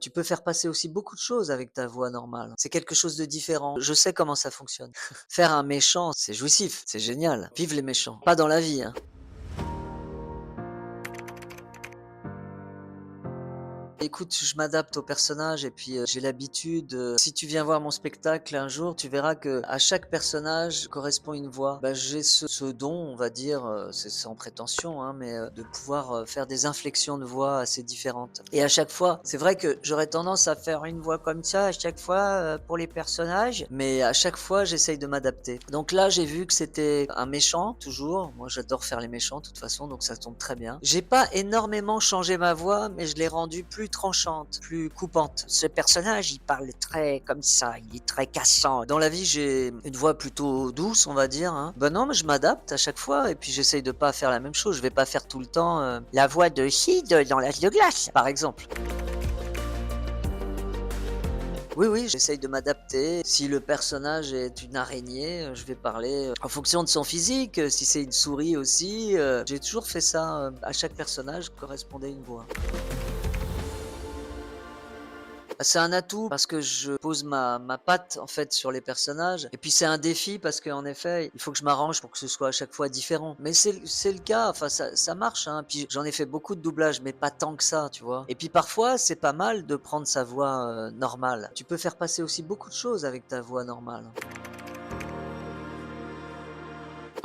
Tu peux faire passer aussi beaucoup de choses avec ta voix normale. C'est quelque chose de différent. Je sais comment ça fonctionne. Faire un méchant, c'est jouissif, c'est génial. Vive les méchants. Pas dans la vie, hein. Écoute, je m'adapte au personnage et puis, j'ai l'habitude, si tu viens voir mon spectacle un jour, tu verras que à chaque personnage correspond une voix. Bah, j'ai ce don, on va dire, c'est sans prétention, hein, mais, de pouvoir, faire des inflexions de voix assez différentes et à chaque fois, c'est vrai que j'aurais tendance à faire une voix comme ça à chaque fois, pour les personnages, mais à chaque fois, j'essaye de m'adapter. Donc là, j'ai vu que c'était un méchant, toujours. Moi, j'adore faire les méchants de toute façon, donc ça tombe très bien. J'ai pas énormément changé ma voix, mais je l'ai rendue plus tranchante, plus coupante. Ce personnage, il parle très comme ça, il est très cassant. Dans la vie, j'ai une voix plutôt douce, on va dire, hein. Bah non, mais je m'adapte à chaque fois et puis j'essaye de pas faire la même chose. Je vais pas faire tout le temps, la voix de Sid dans L'Âge de glace, par exemple. Oui, oui, j'essaye de m'adapter. Si le personnage est une araignée, je vais parler, en fonction de son physique, si c'est une souris aussi, j'ai toujours fait ça, à chaque personnage correspondait une voix. Bah, c'est un atout parce que je pose ma patte, en fait, sur les personnages et puis c'est un défi parce qu'en effet, il faut que je m'arrange pour que ce soit à chaque fois différent. Mais c'est le cas, enfin ça marche, hein. Puis j'en ai fait beaucoup de doublages, mais pas tant que ça, tu vois? Et puis parfois, c'est pas mal de prendre sa voix, normale. Tu peux faire passer aussi beaucoup de choses avec ta voix normale.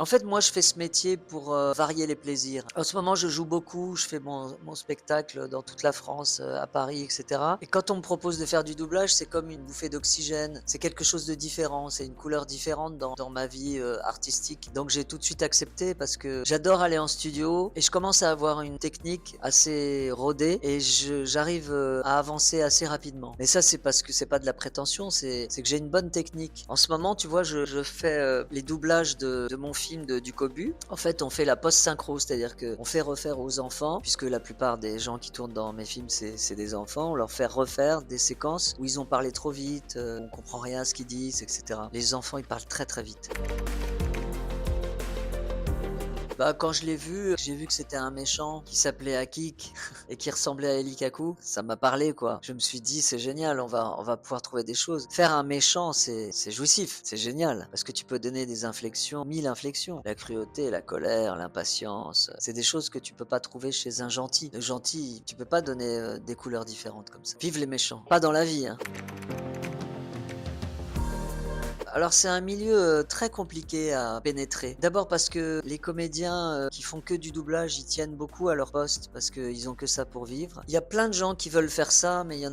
En fait, moi, je fais ce métier pour, varier les plaisirs. En ce moment, je joue beaucoup, je fais mon spectacle dans toute la France, à Paris et cetera et quand on me propose de faire du doublage, c'est comme une bouffée d'oxygène. C'est quelque chose de différent, c'est une couleur différente dans ma vie, artistique. Donc j'ai tout de suite accepté parce que j'adore aller en studio et je commence à avoir une technique assez rodée et j'arrive, à avancer assez rapidement. Mais ça, c'est parce que c'est pas de la prétention, c'est que j'ai une bonne technique. En ce moment, tu vois, je fais, les doublages de mon film du Cobu. En fait, on fait la post-synchro, c'est-à-dire qu'on fait refaire aux enfants, puisque la plupart des gens qui tournent dans mes films, c'est des enfants, on leur fait refaire des séquences où ils ont parlé trop vite, on comprend rien à ce qu'ils disent et cetera. Les enfants, ils parlent très, très vite. Bah, quand je l'ai vu, j'ai vu que c'était un méchant qui s'appelait Akik et qui ressemblait à Eli Kaku. Ça m'a parlé, quoi. Je me suis dit: «C'est génial, on va pouvoir trouver des choses». Faire un méchant, c'est jouissif, c'est génial parce que tu peux donner des inflexions, 1000 inflexions. La cruauté, la colère, l'impatience, c'est des choses que tu peux pas trouver chez un gentil. Le gentil, tu peux pas donner, des couleurs différentes comme ça. Vive les méchants. Pas dans la vie, hein. Alors c'est un milieu, très compliqué à pénétrer. D'abord parce que les comédiens, qui font que du doublage, ils tiennent beaucoup à leur poste parce qu'ils ont que ça pour vivre. Il y a plein de gens qui veulent faire ça, mais il y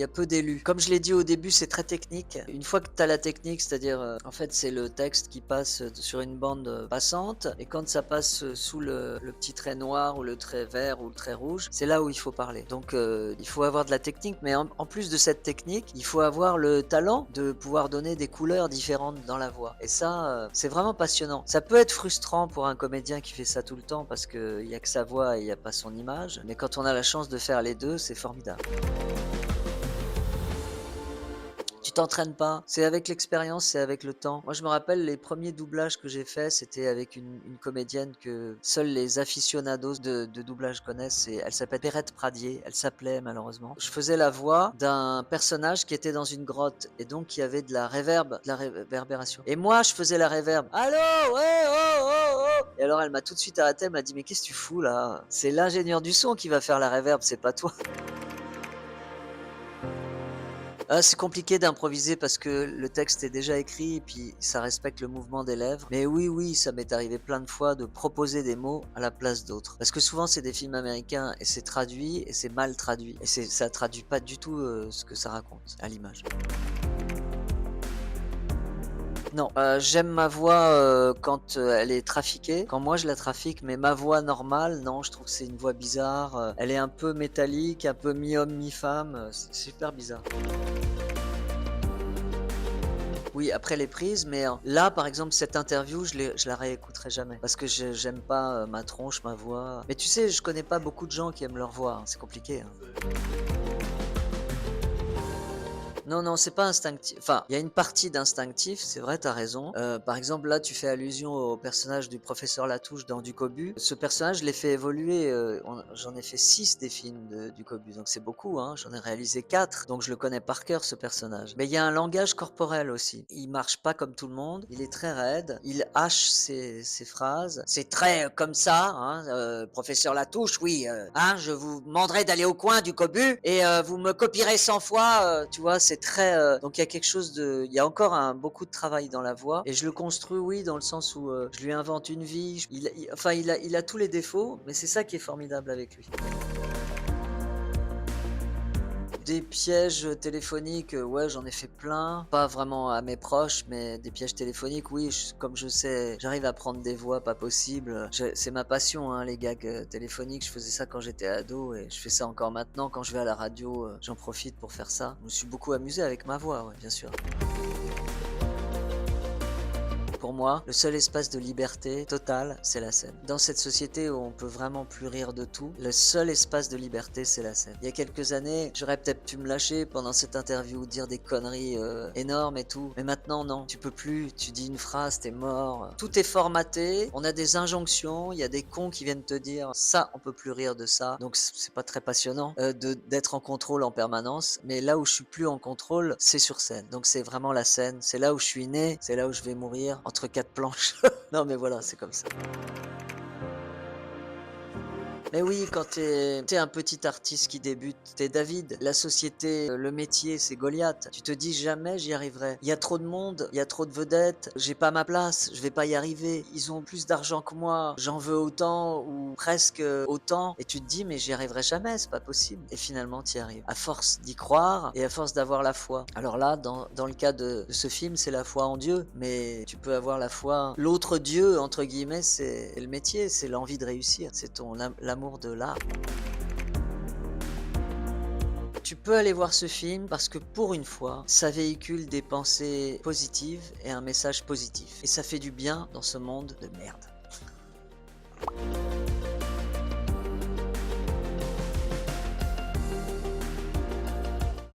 a peu d'élus. Comme je l'ai dit au début, c'est très technique. Une fois que tu as la technique, c'est-à-dire, en fait, c'est le texte qui passe, sur une bande, passante et quand ça passe, sous le petit trait noir ou le trait vert ou le trait rouge, c'est là où il faut parler. Donc, il faut avoir de la technique, mais en plus de cette technique, il faut avoir le talent de pouvoir donner des couleurs différentes dans la voix et ça, c'est vraiment passionnant. Ça peut être frustrant pour un comédien qui fait ça tout le temps parce qu'il y a que sa voix et il y a pas son image, mais quand on a la chance de faire les 2, c'est formidable. Tu t'entraînes pas, c'est avec l'expérience, c'est avec le temps. Moi, je me rappelle les premiers doublages que j'ai faits, c'était avec une comédienne que seuls les aficionados de doublage connaissent et elle s'appelle Perrette Pradier, elle s'appelait malheureusement. Je faisais la voix d'un personnage qui était dans une grotte et donc il y avait de la réverbération et moi, je faisais la réverb. «Allô? Ouais, oh, oh, oh!» Et alors elle m'a tout de suite arrêté, elle m'a dit: «Mais qu'est-ce que tu fous là? C'est l'ingénieur du son qui va faire la réverb, c'est pas toi». Ah, c'est compliqué d'improviser parce que le texte est déjà écrit et puis ça respecte le mouvement des lèvres. Mais oui, oui, ça m'est arrivé plein de fois de proposer des mots à la place d'autres. Parce que souvent, c'est des films américains et c'est traduit et c'est mal traduit. Et ça traduit pas du tout ce que ça raconte à l'image. Non, j'aime ma voix, quand, elle est trafiquée, quand moi je la trafique, mais ma voix normale, non, je trouve que c'est une voix bizarre, elle est un peu métallique, un peu mi-homme, mi-femme, c'est super bizarre. Oui, après les prises, mais là, par exemple, cette interview, je la réécouterai jamais parce que j'aime pas, ma tronche, ma voix. Mais tu sais, je connais pas beaucoup de gens qui aiment leur voix, hein, c'est compliqué, hein. Non, non, c'est pas instinctif. Enfin, il y a une partie d'instinctif, c'est vrai, tu as raison. Par exemple, là, tu fais allusion au personnage du professeur Latouche dans Ducobu. Ce personnage, je l'ai fait évoluer, j'en ai fait 6 des films de Ducobu, donc c'est beaucoup, hein. J'en ai réalisé 4, donc je le connais par cœur, ce personnage. Mais il y a un langage corporel aussi. Il marche pas comme tout le monde, il est très raide, il hache ses phrases. C'est très comme ça, hein, professeur Latouche, oui, hein, je vous demanderai d'aller au coin du cobu et vous me copierez 100 fois, tu vois, c'est très, donc il y a quelque chose de, il y a encore beaucoup de travail dans la voix et je le construis, oui, dans le sens où je lui invente une vie. Enfin, il a tous les défauts, mais c'est ça qui est formidable avec lui. Des pièges téléphoniques, ouais, j'en ai fait plein. Pas vraiment à mes proches, mais des pièges téléphoniques, oui, comme je sais, j'arrive à prendre des voix pas possibles. C'est ma passion, hein, les gags téléphoniques. Je faisais ça quand j'étais ado et je fais ça encore maintenant. Quand je vais à la radio, j'en profite pour faire ça. Je me suis beaucoup amusé avec ma voix, ouais, bien sûr. Pour moi, le seul espace de liberté totale, c'est la scène. Dans cette société où on peut vraiment plus rire de tout, le seul espace de liberté, c'est la scène. Il y a quelques années, j'aurais peut-être pu me lâcher pendant cette interview, dire des conneries énormes et tout. Mais maintenant, non, tu peux plus. Tu dis une phrase, t'es mort. Tout est formaté. On a des injonctions. Il y a des cons qui viennent te dire ça, on peut plus rire de ça. Donc c'est pas très passionnant d'être en contrôle en permanence. Mais là où je suis plus en contrôle, c'est sur scène. Donc c'est vraiment la scène. C'est là où je suis né. C'est là où je vais mourir entre quatre planches. Non mais voilà, c'est comme ça. Mais oui, quand t'es un petit artiste qui débute, t'es David. La société, le métier, c'est Goliath. Tu te dis jamais j'y arriverai. Il y a trop de monde, il y a trop de vedettes, j'ai pas ma place, je vais pas y arriver. Ils ont plus d'argent que moi, j'en veux autant ou presque autant. Et tu te dis mais j'y arriverai jamais, c'est pas possible. Et finalement t'y arrives. À force d'y croire et à force d'avoir la foi. Alors là, dans le cas de ce film, c'est la foi en Dieu. Mais tu peux avoir la foi. L'autre Dieu, entre guillemets, c'est le métier, c'est l'envie de réussir. C'est l'amour de l'art. Tu peux aller voir ce film parce que pour une fois, ça véhicule des pensées positives et un message positif. Et ça fait du bien dans ce monde de merde.